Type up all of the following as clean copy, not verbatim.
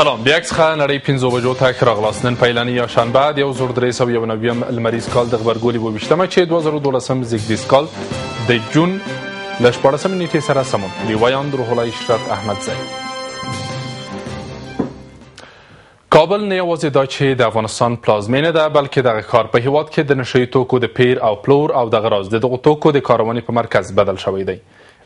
سلام بیاکس خان نړۍ 5 بجو ته راغلاست نن پیلانی یا شنبه د 1391 المریز کال د خبرګولي په وشتمه چې 2012 زیږدیز کال د جون ل 14 نیټې سره سمون دی وایاند روح الله اشرف احمد زئی کابل نه یوازې دا چې د افغانستان پلازمینه ده بلکې دغه کار په هیواد کې د نشئی توکو د پیر او پلور او دغه راز دغه توکو د کارونې په مرکز بدل شوی دی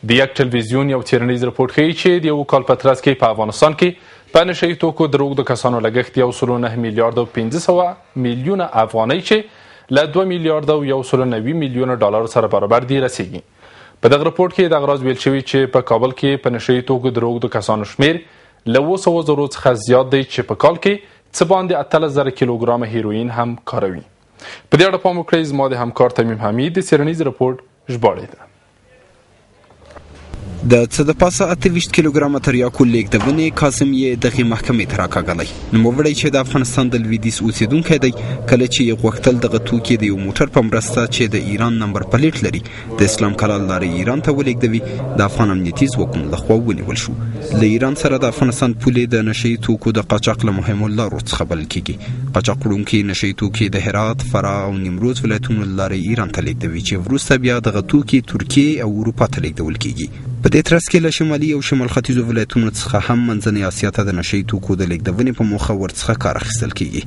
د یک ټلویزیون یو څېړنیز رپورټ ښیي چې د یو کال په ترڅ کې په افغانستان کې په نشئی توکو د روږدو کسانو لګښت 1.9 میلیارډ او 500 میلیونه افغانۍ چې له 2 میلیارډ او 190 میلیونه ډالر سره برابر دی رسیږي په دغه رپورټ کې دغه راز ویل شوی چې په کابل کې په نشئی توکو د روږدو کسانو شمیر له 200,000 څخه زیات دی چې په کال کې څه باندې 18,000 کیلوګرام هیروین هم کاروي په دې اړه پام وکړئ زما د همکار تمیم حمید د څېړنیز رپورټ ژباړې ده د څه د پاسه 28 کیلوګرام تریاکو لیږدونې کاظم یې دغې محکمې ته راکاږلی نوموړی چې د افغانستان د لویدیځ اوسیدونکی دی کله چې یې غوښتل دغه توکي د یو موټر په مرسته چې د ایران نمبر پلیټ لري د اسلام کلال لارې ایران ته ولېږدوي د افغان امنیتي ځواکونو لخوا ونیول شو له ایران سره د افغانستان پولې د نشئی توکو د قاچاق له مهمو لارو څخه بلل کیږي قاچاق وړونکي نشئی توکي د هرات فراه او نیمروز ولایتونو له لارې ایران ته لیږدوي چې وروسته بیا دغه توکي ترکیې او اروپا ته لیږدول کیږي په دې ترڅ کې له شمالي او شمال ختیځو ولایتونو څخه هم منځنۍ اسیا ته د نشئی توکو د لیږدونې په موخه ورڅخه کار اخیستل کیږي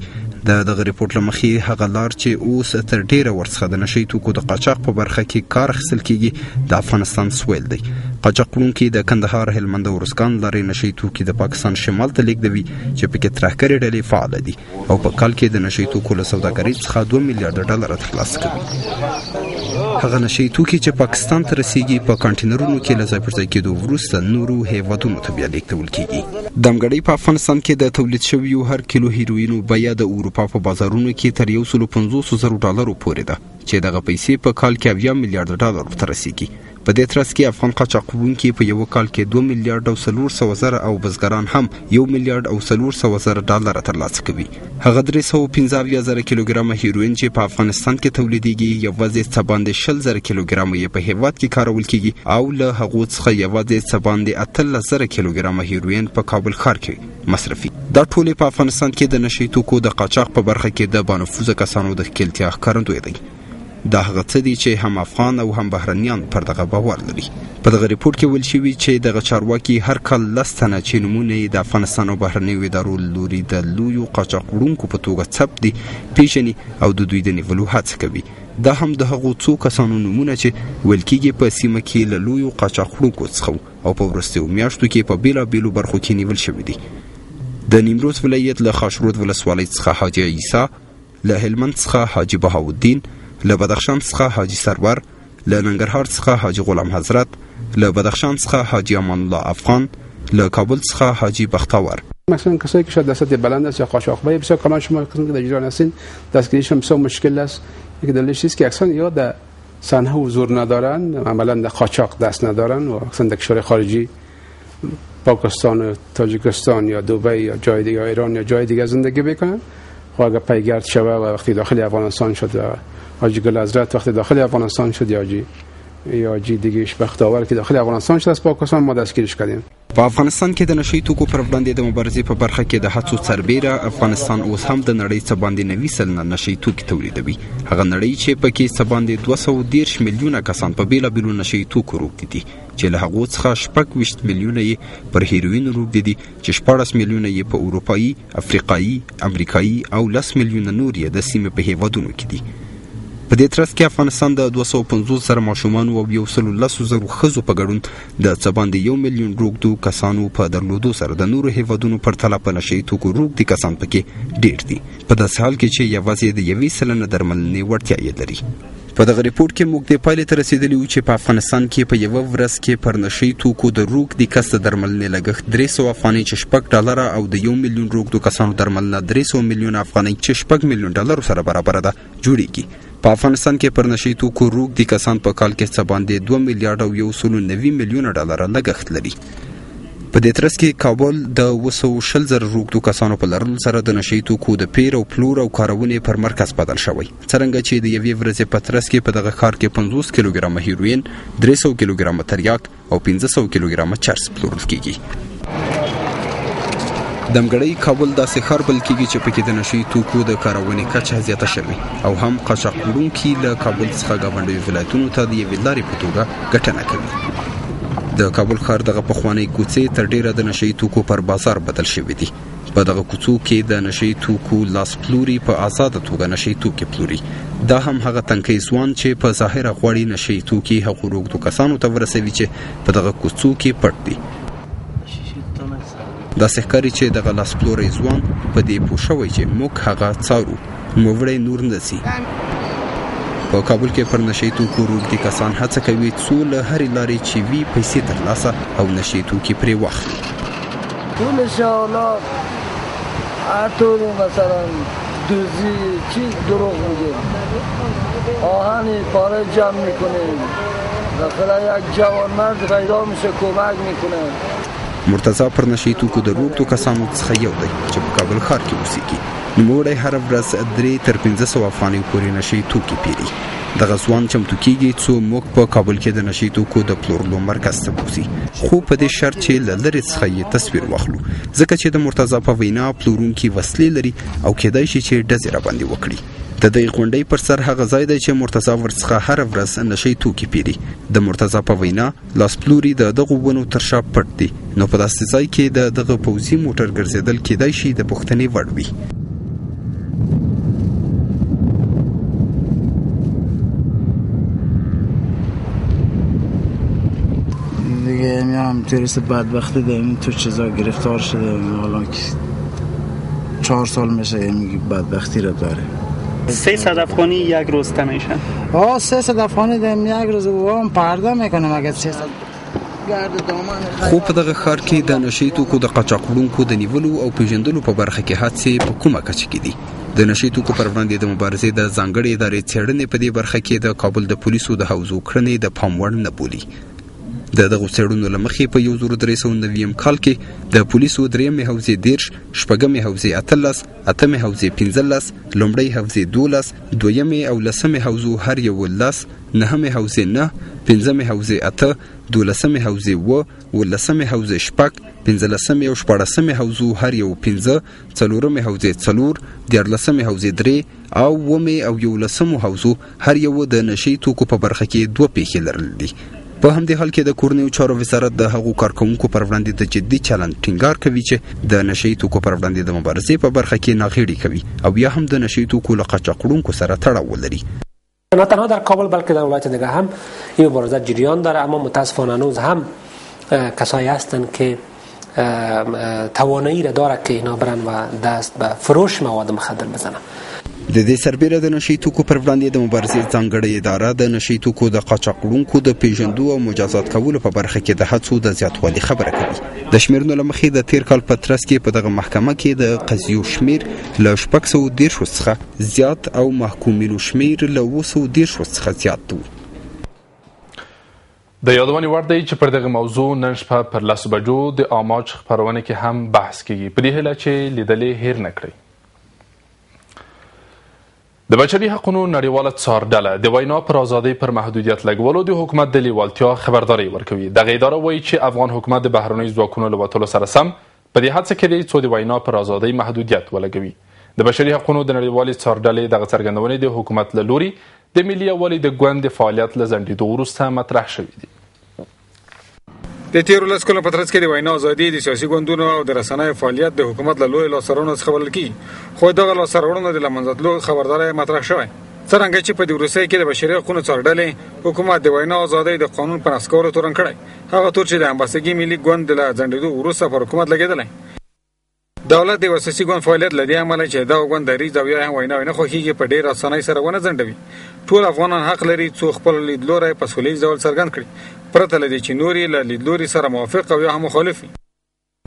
دغه رپورټ له مخې هغه لار چې اوس تر ډیره ورڅخه د نشئی توکو د قاچاق په برخه کې کار اخیستل کیږي د افغانستان سویل دی قاچاق وړونکي د کندهار هلمند او ارزګان لارې نشئی توکي د پاکستان شمال ته لیږدوي چې پکې ترهګرې ډلې فعاله دي او په کال کې د نشئی توکو له سوداګرۍ څخه 2 میلیارډ ډالر ترلاسه کوي هغه نشئی توکي چې پاکستان ته رسیږي په کانټینرونو کې له ځای پر ځای کېدو وروسته نورو هیوادونو ته بیا لیږدول کیږي د همګړۍ په افغانستان کې د تولید شویو هر کیلو هیروینو بیه د اروپا په بازارونو کې تر 150,000 ډالرو پورې ده چې دغه پیسې په کال کې 70 میلیارډ ډالر ته رسیږي په دې ترڅ کې افغان قاچاقونکي په یو کال کې 2 میلیارډ او 400,000 او بزګران هم 1 میلیارډ او 400,000 ډالر ترلاسه کوي هغه 315,000 کیلوګرام هیروین چې په افغانستان کې تولیدېږي یوازې څه باندې 60,000 کیلوګرام یې په هیواد کې کارول کیږي او له هغو څخه یوازې څه باندې 18,000 کیلوګرام هیروین په کابل ښار کې مصرفي دا ټول په افغانستان کې د نشئی توکو د قاچاق په برخه کې د بانفوذه کسانو د ښکېلتیا ښکارندوی دی دا هغه څه دي چې هم افغان او هم بهرنیان پر دغه باور لري په دغه رپورټ کې ویل شوي چې دغه چارواکي هر کال 10 تنه چې نومونه یې د افغانستان او بهرنیو ادارو له لوري د لویو قاچاق وړونکو په توګه ثبت دي پیژني او د دوی د نیولو هڅه کوي دا هم د هغو څو کسانو نومونه چې ویل کېږي په سیمه کې له لویو قاچاق وړونکو څخه او په وروستیو میاشتو کې په بېلابېلو برخو کې نیول شوي دي د نیمروز ولایت له خاشرود ولسوالۍ څخه حاجي عیسی له هلمند څخه حاجي بهاءالدین له بدخشان څخه حاجي سرور له ننګرهار څخه حاجي غلام حضرت له بدخشان څخه حاجي امان الله افغان له کابل څخه حاجی بختاور. مثلا کسایی که شاید دستت بلند است یا قاچاق‌بایی بسیار کلان شما کسانی که در ایران هستین دستگیریشون بسیار مشکل است. یکی دلیلش است که اکثر یا در صحنه حضور ندارن، عملا در قاچاق دست ندارن و اکثر در کشور خارجی پاکستان و تاجیکستان یا دبی یا جای دیگه یا ایران یا جای دیگه زندگی میکنن. خب اگر پیگرد شوه و وقتی داخل افغانستان شد و حاجی گل حضرت وقتی داخل افغانستان شد یا حاجی دیگهش بختاور که داخل افغانستان شد از پاکستان ما دستگیرش کردیم. په افغانستان کې د نشئی توکو پر وړاندې د مبارزې په برخه کې د هڅو سربیره افغانستان اوس هم د نړۍ څخه باندې 90 سلنه نشئی توکي تولیدوي. هغه نړۍ چې پکې څه باندې 210 میلیونه کسان په بیلابیلو نشئی توکو روږدي دي چې له هغو څخه 26 میلیونه یې پر هیروین روږدي دي چې 14 میلیونه یې په اروپایي، افریقایي، امریکایي او 10 میلیونه نور یې د سیمې په هیوادونو کې دي. په دې ترڅ کې افغانستان د 250,000 ماشومان او 110,000 ښځو په ګډون د څه باندې 1 میلیون روږدو کسانو په درلودو سره د نورو هیوادونو پرتله په نشئی توکو روږدي کسان پکې ډېر دي په داسې حال کې چې یوازې د 1 سلنه درملنې وړتیا یې لري. په دغه ریپورت کې موږ د پایلې ته رسیدلی وو چې په افغانستان کې په یوه ورځ کې پر نشئی توکو د روږدي کس د درملنې لګښت 300 افغانۍ چې $6 او د 1 میلیون روږدو کسانو درملنه 300 میلیون افغانۍ چې $6 میلیون سره برابر ده جوړیږي. په افغانستان کې پر نشئی توکو روږدي کسان په کال کې څه باندې 2 میلیارډ او 190 میلیونه ډالر لګښت لري. په دې ترڅ کې کابل د 220,000 روږدو کسانو په لرلو سره د نشئی توکو د پیر او پلور او کارونې پر مرکز بدل شوی. څرنګه چې د یوې ورځې په ترڅ کې په دغه ښار کې 50 کیلوګرام هیروین، 300 کیلوګرام تریاک او 500 کیلوګرام چرس پلورل کیږي. دمګړی کابل داسې ښار بلل کېږي چې پکې د نشي توکو د کارونې کچه زیاته شوې او هم قاچاق وړونکي له کابل څخه ګاونډیو ولایتونو ته د یوې لارې په توګه ګټنه کوي. د کابل ښار دغه پخوانی کوڅې تر ډیره د نشي توکو پر بازار بدل شوې دي. په دغه کوڅو کې د نشي توکو لاس پلوري په آزاده توګه نشي توکي پلوري. دا هم هغه تنکي ځوان چې په ظاهره غواړي نشي توکي هغو روږدو کسانو ته ورسوي چې په دغه کوڅو کې پټ دي. داسې ښکاري چې دغه لاس پلوري ځوان په دې پوه شوی چې موږ هغه څارو، نوموړی نور نه ځي. په کابل کې پر نشي توکو روږدي کسان هڅه کوي څو له هرې لارې چې وي پیسې ترلاسه او نشي توکي پرې واخلي. ټول شاولات هر طوری مثلا دوزی چیز دروغ میگه، آهنی پاره جمع میکنه، مثلا یک جوانمرد پیدا میشه کمک میکنه. مرتضی پر نشي توکو د روږدو کسانو څخه یو دی چې په کابل ښار کې اوسېږي. نوموړی هره ورځ 3 تر 500 افغانیو پورې نشي توکي پیري. دغه ځوان چمتو کېږي څو موږ په کابل کې د نشي توکو د پلورلو مرکز ته بوځي، خو په دې شرط چې له لرې څخه یې تصویر واخلو، ځکه چې د مرتضی په وینا پلورونکي وسلې لري او کېدای شي چې ډزې راباندې وکړي. د دې غونډې پر سر هغه ځای دی چې مرتضی ورڅخه هره ورځ نشي توکي پیري. د مرتضی په وینا لاس پلوري د دغو ونو تر شا پټ دي، نو په داسې ځای کې د دغه پوځي موټر ګرځېدل کېدای شي د پوښتنې وړ وي. دیگه هم توریست بدبختی داریم تو چیزا گرفتار شده، حالا که 4 سال میشه میگه بدبختی رو داره. 300 افغانی یک روز تمیشن. 300 افغانی داریم یک روز وام پرده میکنم اگه 300 خو په دغه ښار کې د نشي توکو د قاچاق وړونکو د نیولو او پیژندلو په برخه کې هڅې په کومه کچه کې دي. د نشي توکو پر وړاندې د مبارزې د ځانګړې ادارې څېړنې په دې برخه کې د کابل د پولیسو د حوزو کړنې د پام وړ نه بولي. د دغه څېړنو له مخې په 1390 کال کې د پولیسو 3مې حوزې 10، 6مې حوزې 18، 8مې حوزې 15، لومړۍ حوزې 12، 2مې او 10مې حوزو هر یو 10، 9مې حوزې 9، 15مې حوزې 8، 12مې حوزې 7، 18مې حوزې 6، 15مې او 14مې حوزو هر یو 5، 4مې حوزې 4، 14مې حوزې 3 او 9مې او 11مو حوزو هر یو د نشي توکو په برخه کې 2 پیښې لرل دي. په همدې حال کې د کورنیو چارو وزارت د هغو کارکوونکو پر وړاندې د جدي چلند ټینګار کوي چې د نشي توکو پر وړاندې د مبارزې په برخه کې ناغېړي کوي او یا هم د نشي توکو له قاچاق وړونکو سره تړاو لري. نه تنها در کابل بلکه در ولایت دیگه هم این مبارزه جریان داره، اما متاسفانه هنوز هم کسایی هستند که توانایی را داره که اینا برن و دست به فروش مواد مخدر بزنن. د دې سربېره د نشي توکو پر وړاندې د مبارزې ځانګړې اداره د نشي توکو د قاچاق وړونکو د پیژندو او مجازات کولو په برخه کې د هڅو د زیاتوالي خبره کوي. د شمیرنو له مخې د تیر کال په ترڅ کې په دغه محکمه کې د قضیو شمیر له 610 څخه زیات او محکومینو شمیر له 210 څخه زیات و. د یادونې وړ دی چې پر دغه موضوع نن شپه پر 10 بجو د آماج خپرونې کې هم بحث کیږي، په دې هیله چې لیدلې هیر نه کړئ. د بشري حقوقو نړیواله څارډله د وینا پر ازادۍ پر محدودیت لګولو د حکومت د لیوالتیا خبرداری ورکوي. دغه اداره وایي چې افغان حکومت د بهرنیو ځواکونو له وتلو سره سم په دې هڅه کې دی څو د وینا پر ازادۍ محدودیت ولګوي. د بشري حقوقو د نړیوالې څارډلې دغه څرګندونې د حکومت له لوري د ملي یووالي د ګوند د فعالیت له ځنډېدو وروسته مطرح شوي دي. د تیرو 10 کلونو په ترڅ کې د وینا ازادي د سیاسي ګوندونو او د رسنیو فعالیت د حکومت له لوري لاسته راوړنو څخه بلل کېږي، خو دغه لاسته راوړنو د له منځه تلو خبرداری مطرح شوی. څرنګه چې په دې وروستیو کې د بشري حقوقو څارډلې حکومت د وینا ازادۍ د قانون په نسخ کولو تورن کړی، هغه تور چې د امباسګي ملي ګوند له ځنډېدو وروسته پر حکومت لګېدلی. دولت د سیاسي ګوند فعالیت له دې امله چې دا ګوند دریځ او یا هم وینا نه خوښیږي په ډېر اسانۍ سره ونه ځنډوي. ټول افغانان حق لري څو خپل لیدلوری په سولیز ډول څرګند کړي، پرته له دې چې نورې له لیدلوري سره موافق او یا هم مخالف وي.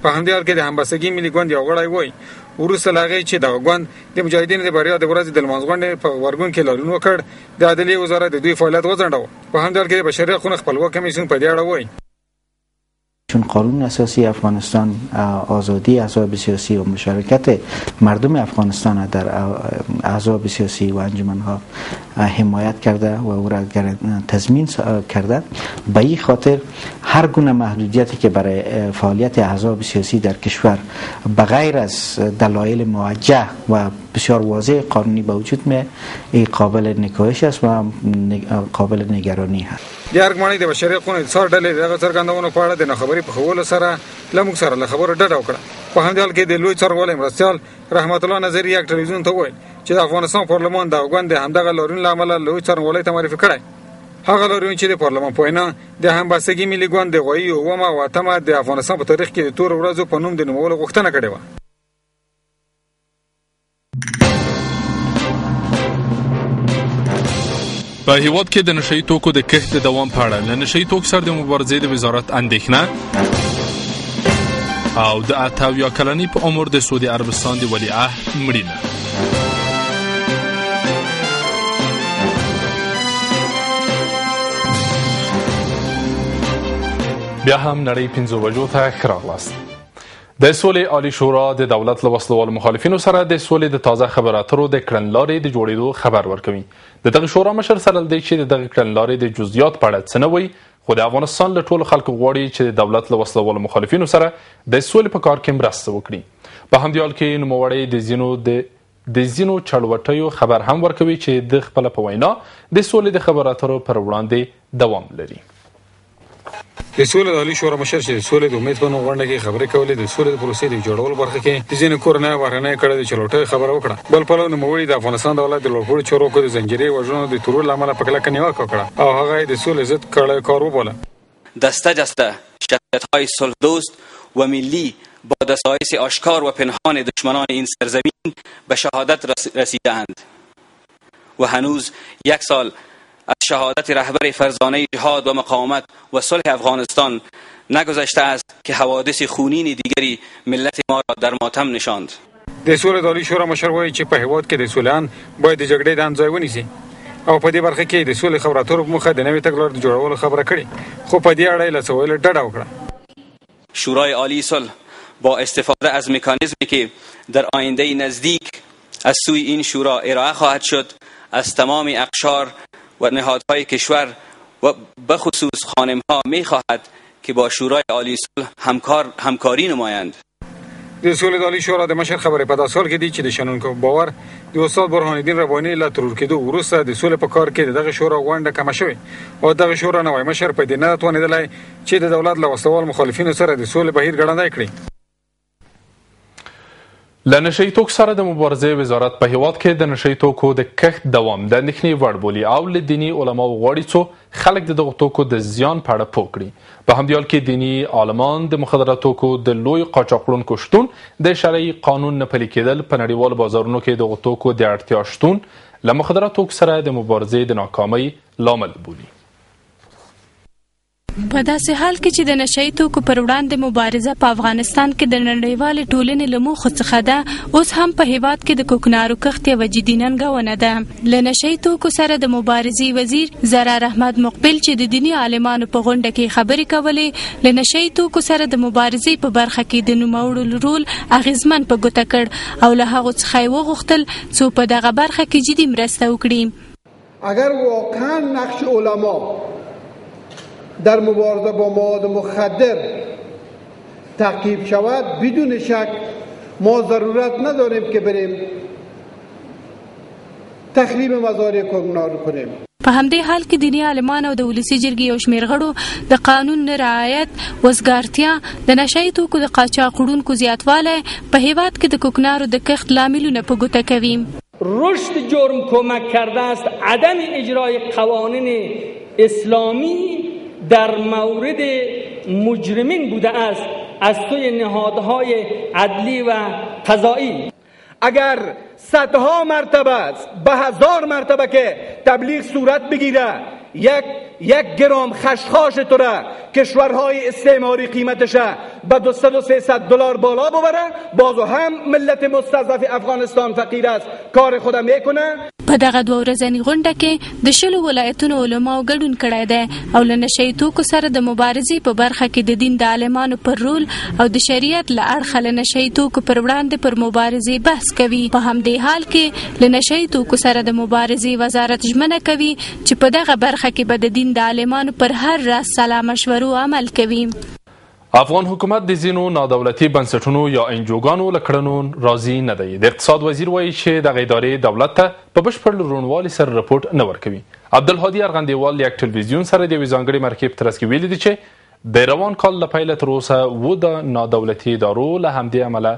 په همدې حال کې د همبستګي ملي ګوند یو غړی وایي وروسته له هغې چې دغه ګوند د مجاهدینو د بریا د ورځې د لمانځغونډې په غبرګون کې لاریون وکړ، د عدلیې وزارت د دوی فعالیت وځنډاوه. په همدې حال کې د بشري حقوقو خپلواک کمیسیون په دې اړه وایي چون قانون اساسی افغانستان آزادی احزاب سیاسی و مشارکت مردم افغانستان در احزاب سیاسی و انجمنها حمایت کرده و او را تضمین کرده، به این خاطر هر گونه محدودیتی که برای فعالیت احزاب سیاسی در کشور بغیر از دلایل موجه و بسیار واضح قانونی به وجود می، این قابل نکایش است و قابل نگرانی هست. د ارګمنۍ د بشري حقوقو انحصار ډلې دغه څرګندونو په اړه د ناخبرۍ په خولو سره له موږ سره له خبرو ډډه وکړه. په همدې حال کې د لوی څارنوالۍ مرستیال رحمت الله نظري یک ټلویزیون ته وویل چې د افغانستان پارلمان دغه ګوند د همدغه لاریون له امله لوی څارنوالۍ ته معرفي کړی. هغه لاریون چې د پارلمان په وینا د همبستګي ملي ګوند د غوایي اومه او اتمه د افغانستان په تاریخ کې د تور ورځو په نوم د نومولو غوښتنه کړې وه. په هیواد کې د نشئی توکو د کښت د دوام په اړه له نشئی توکو سره د مبارزې د وزارت اندېښنه او د 88 کلنۍ په عمر د سعودي عربستان د ولیعهد مړینه. بیا هم نړۍ 5 بجو ته ښه راغلاست. د سولې عالی شورا د دولت له وسلوالو مخالفینو سره د سولې د تازه خبرو اترو د کړنلارې د جوړېدو خبر ورکوي. د دغه شورا مشر سره دی چې د دغه کړنلارې د جزئیات په اړه څه نه وایي، خو د افغانستان له ټولو خلکو غواړي چې د دولت له وسلوالو مخالفینو سره د سولې په کار کې مرسته وکړي. په همدې حال کې نوموړی د ځینو چړوټیو خبر هم ورکوي چې د خپله په وینا د سولې د خبرو اترو پر وړاندې دوام لري. د سولې د عالی شورا مشر چې د سولې د امید په نوم غونډه کې خبرې کولې، د سولې د پروسې د جوړولو برخه کې د ځینې کورنۍ او بهرنۍ کړۍ د چلوټۍ خبره وکړه. بل پلو نوموړي د افغانستان دولت د لوړپوړو چارواکو د زنجیرې وژنو د تورو له امله په کلکه نیوکه وکړه او هغه د سولې ضد کار وباله. دسته دسته شخصیت‌های صلح‌دوست و ملی با دسایس آشکار و پنهان دشمنان این سرزمین به شهادت رسیده‌اند و هنوز یک سال از شهادت رهبر فرزانه جهاد و مقاومت و صلح افغانستان نگذشته است که حوادث خونین دیگری ملت ما را در ماتم نشاند. د سولې د عالی شورا مشر وایي چې په هیواد کې د سولهان باید د جګړې د ځای ونیسي او په دې برخه کې د سولې خبرو اترو په موخه د نوې تګلارې د جوړولو خبره کړې، خو په دې اړه یې له څه ویلو ډډه وکړه. شورای عالی صلح با استفاده از مکانیزمی که در آینده نزدیک از سوی این شورا ارائه خواهد شد از تمام اقشار و نهادهای کشور و بخصوص خانم‌ها می‌خواهد که با شورای عالی صلح همکاری نمایند. د سولې د عالی شورا د مشر خبرې په داسې حال کې دي چې د شنونکو باور د استاد برهان الدین رباني له ترور کېدو وروسته د سولې په کار کې دغه شورا غونډه کمه شوې او دغه شورا نوی مشر په دې نه توانېدلی چې د دولت له وسلوال مخالفینو سره د سولې بهیر ګړندی کړي. له نشئی توکو سره د مبارزې وزارت په هیواد کې د نشئی توکو د کښت دوام د اندېښنې وړ بولي او له دیني علماو غواړي څو خلک د دغو توکو د زیان په اړه پوه کړي. په همدې حال کې دیني عالمان د مخدره توکو د لوی قاچاقړونکو شتون د شرعي قانون نه پلي کېدل په نړیوالو بازارونو کې دغو توکو د اړتیا شتون له مخدره توکو سره د مبارزې د ناکامۍ لامل بولي. په داسې حال کې چې د نشئی توکو پر وړاندې مبارزه په افغانستان کې د نړیوالې ټولنې له موخو څخه ده، اوس هم په هیواد کې د کوکنارو کښت یوه جدي ننګونه ده. له نشئی توکو سره د مبارزې وزیر زرار احمد مقبل چې د دیني عالمانو په غونډه کې خبرې کولې، له نشئی توکو سره د مبارزې په برخه کې د نوموړو رول اغیزمن په ګوته کړ او له هغو څخه یې وغوښتل څو په دغه برخه کې جدي مرسته وکړي. اگر واقعا نقش علما در مبارزه با مواد مخدر تعقیب شود، بدون شک ما ضرورت نداریم که بریم تخریب مزارع کوکنار کنیم. په همدې حال کې دیني عالمان او د ولسي جرګې یو شمېر غړو د قانون نه رعایت، وزګارتیا، د نشئی توکو د قاچاق وړونکو زیاتوالی په هیواد کې د کوکنارو د کښت لاملونه په ګوته کوي. رشد جرم کمک کرده است عدم اجرای قوانین اسلامی در مورد مجرمین بوده است از سوی نهادهای عدلی و قضایی. اگر صدها مرتبه به 1000 مرتبه که تبلیغ صورت بگیره یک گرم خشخاش تو را کشورهای استعماری قیمتش به 200 و 300 دلار بالا ببره، بازو هم ملت مستضعف افغانستان فقیر است، کار خودم میکنه. په دغه 2 ورځني غونډه کې د 10 ولایتونو علماو ګډون کړی دی او له نشي توکو سره د مبارزې په برخه کې د دین د عالمانو پر رول او د شریعت له اړخه له نشي توکو پر وړاندې پر مبارزې بحث کوي. په همدې حال کې له نشي توکو سره د مبارزې وزارت ژمنه کوي چې په دغه برخه کې به د دین د عالمانو پر هر راز سلا مشورو عمل کوي. افغان حکومت د ځینو نادولتي بنسټونو یا انجوګانو له کړنو راضي نه دی. د اقتصاد وزیر وایي چې دغه ادارې دولت ته په بشپړ روڼوالي سره رپورټ نه ورکوي. عبدالهادي ارغندیوال یک ټلویزیون سره د یوې ځانګړې مرکې په ترڅ کې ویلي دي چې د روان کال له پیله تر اوسه 7 د نادولتي ادارو له همدې امله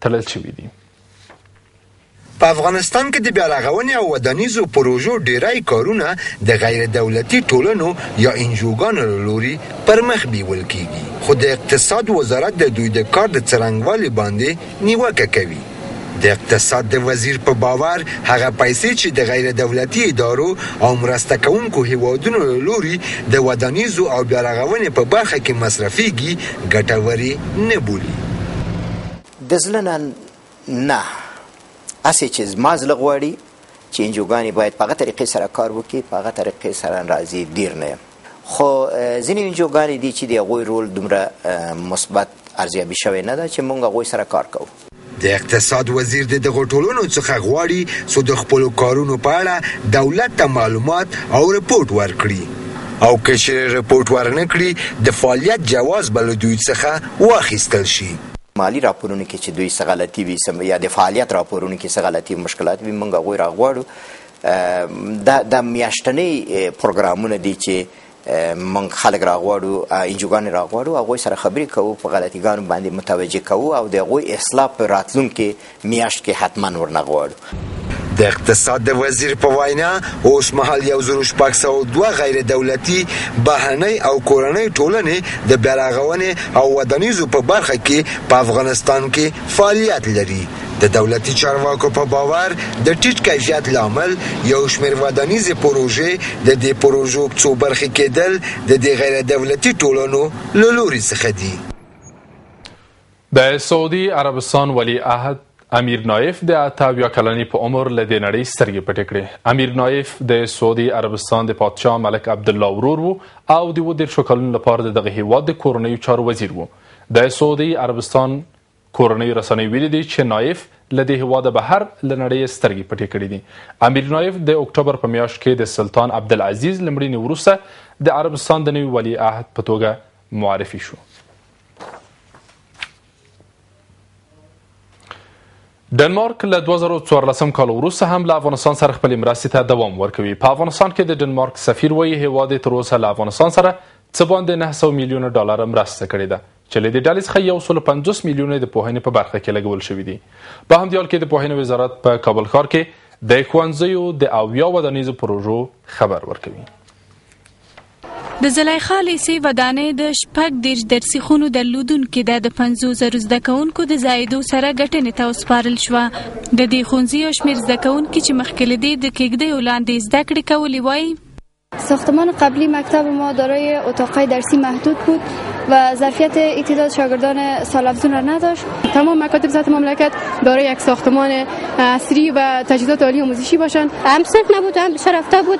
تړل شوي دي. په افغانستان کې د بیارغونې او ودانیزو پروژو ډیری کارونه د غیر دولتي ټولنو یا انجوګانو له لوري پر مخ بیول کیږي، خو د اقتصاد وزارت د دوی د کار د څرنګوالي باندې نیوکه کوي. د اقتصاد د وزیر په باور هغه پیسې چې د غیر دولتي ادارو او مرسته کوونکو هیوادونو له لوري د ودانیزو او بیارغونې په برخه کې مصرفيږي ګټورې نه بولي. د ځلنه نه اسی چې مازل غواړي چې انجوګانی باید په هغه طریقې سره کار وکړي، په هغه طریقې سره راځي ډیر نه، خو ځینې انجوګانی دي چې د هغوی رول دومره مثبت ارزیابي شوی نه ده چې موږ هغوی سره کار کوو. د اقتصاد وزیر د دغو ټولنو څخه غواړي چې د خپلو کارونو په اړه دولت ته معلومات او رپورټ ورکړي، او که چیرې رپورټ ورنه کړي د فعالیت جواز به له دوی څخه واخیستل شي. مالی راپورونه کې چې دوی څه غلطي وي یا د فعالیت راپورونه کې څه غلطي مشکلات وي موږ هغوی راغواړو. د میاشتنۍ پروګرامونه دي چې موږ خلک راغواړو، انجوګانې راغواړو، هغوی سره خبرې کوو، په غلطیګانو باندې متوجه کوو او د هغوی اصلاح په راتلونکي میاشت کې حتما ورنه غواړو. د اقتصاد د وزیر په وینا اوس مهال 1602 غیر دولتي بهرنۍ او کورنۍ ټولنې د بیارغونې او ودانیزو په برخه کې په افغانستان کې فعالیت لري. د دولتي چارواکو په باور د ټیټ کیفیت لامل یو شمېر ودانیزې پروژې د دې پروژو څو برخې کېدل د دې غیر دولتي ټولنو له لوري څخه دي. د سعودي عربستان ولی عهد امیر نایف د 78 کلنې په عمر له دې نړۍ سترګې پټې کړې. امیر نایف د سعودي عربستان د پادشاه ملک عبدالله ورور و او د 30 کلونو لپاره د دغه هیواد د کورنیو چارو وزیر و. د سعودي عربستان کورنیو رسنیو ویلي دي چې نایف له دې هیواده بهر له نړۍ سترګې پټې کړې دي. امیر نایف د اکتوبر په میاشت کې د سلطان عبدالعزیز له مړینې وروسته د عربستان د نوي ولی عهد په توګه معرفي شو. ډنمارک له 2014 کال وروسته هم له افغانستان سره خپلې مرستې ته دوام ورکوي. په افغانستان کې د ډنمارک سفیر وایي هیواد یې تر اوسه له افغانستان سره څه باندې 900 میلیونه ډالر مرسته کړې ده چې له دې ډلې څخه 150 میلیونه د پوهنې په برخه کې لګول شوي دي. په همدې حال کې د پوهنې وزارت په کابل ښار کې د ښوونځیو د 80 ودانیزو پروژو خبر ورکوي. د زلیخا لیسې ودانۍ د 14 درسي خونو درلودونکې ده. د 50,000 زده کوونکو د زایدو سره ګټنې ته وسپارل شوه. د دې ښوونځي یو شمېر زده کوونکي چې مخکې له دې د کېږدیو لاندې زده کړې کولې وایي ساختمان قبلی مکتب ما دارای اتاقای درسی محدود بود و ظرفیت تعداد شاگردان سال‌افزون را نداشت. تمام مکاتب سطح مملکت دارای یک ساختمان عصری و تجهیزات عالی آموزشی باشند. هم صرف نبود هم شرفته بود.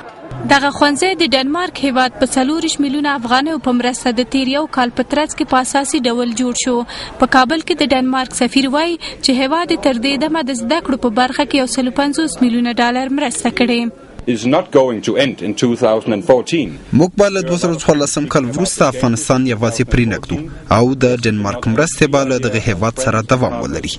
دغه ښوونځی د ډنمارک هیواد په 40 میلیونه افغانیو په مرسته د تیر یو کال په ترڅ کې په اساسي ډول جوړ شو. په کابل کې د ډنمارک سفیر وایي چې هیواد تر دې دمه د زده کړو په برخه کې 150 میلیونه ډالر مرسته کړې. is not going to end in 2014. موږ به له 2014 کال وروسته افغانستان یوازې پرې نږدو او د ډنمارک مرستې به له دغه هیواد سره دوام ولري.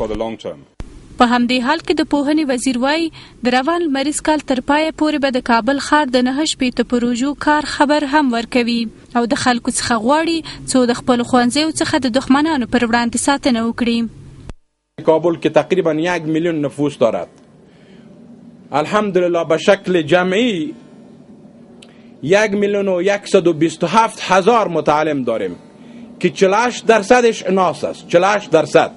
په همدې حال کې د پوهنې وزیر وایي د روان لمریز کال تر پایه پورې به د کابل ښار د 9 پروژو کار خبر هم ورکوي او د خلکو څخه غواړي څو د خپلو ښوونځیو څخه د دښمنانو پر وړاندې ساتنه وکړي. کابل که تقریبا 1 میلیون نفوس دارد، الحمدلله به شکل جمعی 1,127,000 متعلم داریم که 48% اناث است، 48%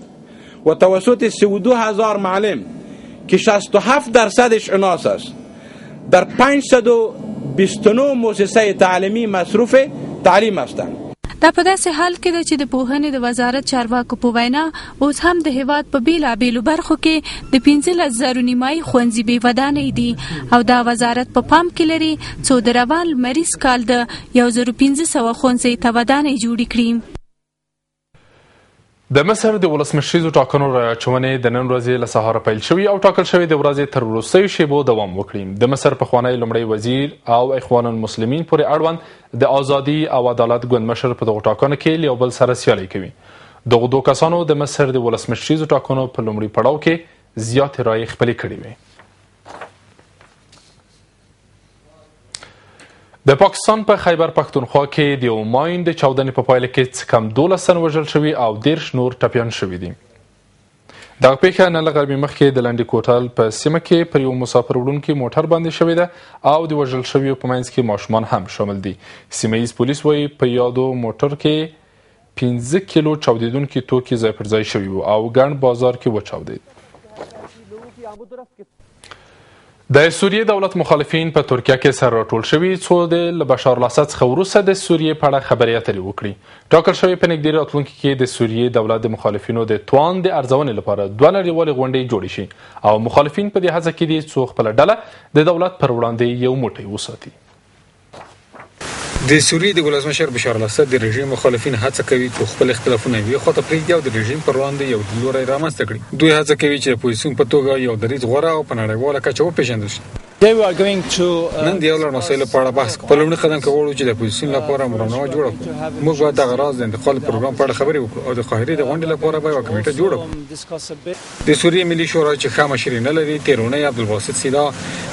و توسط 32,000 معلم که 67% اناث است. در 529 مؤسسه تعلیمی مصروف تعلیم هستند. دا په داسې حال کې ده چې د پوهنې د وزارت چارواکو په وینا اوس هم د هیواد په بیلابیلو برخو کې د 15,000 نیمایي ښوونځي بې ودانۍ دي او دا وزارت په پام کې لري څو د روان لمریز کال د 1500 ښوونځي ته ودانۍ جوړې کړي. د مصر د ولسمشریزو ټاکنو راچونې د نن ورځې له سهاره پیل شوي او ټاکل شوې د ورځې تر وروستیو شیبو دوام وکړي. د مصر پخوانی لومړی وزیر او اخوان المسلمین پورې اړوند د ازادي او عدالت ګوند مشر په دغو ټاکنو کې له یو بل سره سیالي کوي. دغو دوه کسانو د مصر د ولسمشریزو ټاکنو په لومړي پړاو کې زیاتې رایې خپلې کړې وې. د پاکستان په خیبر پښتونخوا کې د یو ماین د چاودنې په پایله کې څه کم 12 تن وژل شوي او 13 نور ټپیان شوي دي. دغه پیښه نن له غربي مخکې د لنډي کوټل په سیمه کې پر یو مسافر وړونکي موټر باندې شوې ده او د وژل شویو په منځ کې ماشومان هم شامل دي. سیمه ییز پولیس وایي په یادو موټر کې 15 کیلو چاودیدونکي توکي ځای پر ځای شوي وو او ګڼ بازار کې وچاودېد. د سوریې دولت مخالفین په ترکیه کې سره راټول شوي څو د بشار الاسد څخه وروسته د سوریې په اړه خبرې اترې وکړي. ټاکل شوې په نږدې راتلونکي کې د سوریې دولت د مخالفینو د توان د ارزونې لپاره 2 نړیوالې غونډې جوړې شي او مخالفین په دې هڅه کې دي څو خپله ډله د دولت پر وړاندې یو موټی وساتي. د سوریې د ولسمشر بشار الاسد د رژیم مخالفین هڅه کوي چې خپل اختلافونه یې خواته پرېږدي او د رژیم پر وړاندې یو لوری رامنځته کړي. دوی هڅه کوي چې د اپوزیسیون په توګه یو دریځ غوره او په نړیواله کچه وپېژندل شي. نن د یو لړ مسایلو په اړه بحث کوو. په لومړي قدم کې غواړو چې د اپوزیسیون لپاره مرامنامه جوړه کړو. موږ باید دغه راز د انتقال پروګرام په اړه خبرې وکړو او د قاهرې د غونډې لپاره به یوه کمیټه جوړه کړو. د سوریې ملي شورا چې ښه مشري نه لري تېر اونۍ عبدالباسط سیدا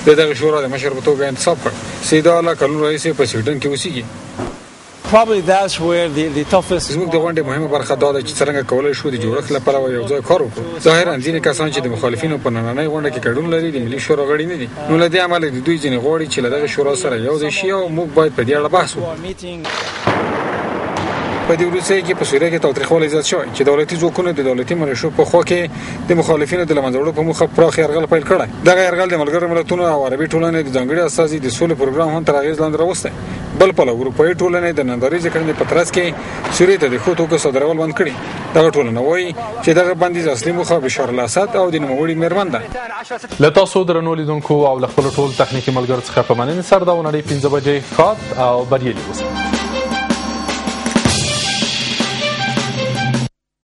د دغه شورا د مشر په توګه انتصاب کړ. سیدا له کلونو راهیسې په سویډن کې اوسېږي. زموږ د غونډې مهمه برخه دا ده چې څرنګه کولی شو د جوړښت لپاره یو ځای کار وکړو. ظاهرا ځینې کسان چې د مخالفینو په نننۍ غونډه کې ګډون لري د ملي شورا غړي نه دي. نو له دې امله د دوی ځینې غواړي چې له دغه شورا سره یو ځای شي او موږ باید په دې اړه بحث وکړو. په دې وروستیو کې په سوریه کې تاوتریخوالی زیات شوی چې دولتي ځواکونو د دولتي ملیشو په خوا کې د مخالفینو د له منځه وړلو په موخه پراخ یرغل پیل کړی. دغه یرغل د ملګرو ملتونو او عربي ټولنې د ځانګړي استازي د سولې پروګرام هم تر اغېز لاندې راوستی. بل پلو اروپایي ټولنې د ننداریزې کړنې په ترڅ کې سوریې ته د ښو توکو صادرول بند کړي. دغه ټولنه وایي چې دغه بندیز اصلي موخه بشار الاسد او د نوموړي مېرمن ده. له تاسو درنو لیدونکو او له خپلو ټول تخنیکي ملګرو څخه په مننې سره دا ونړۍ 5 بجې ښاد او بریالي اوسئ.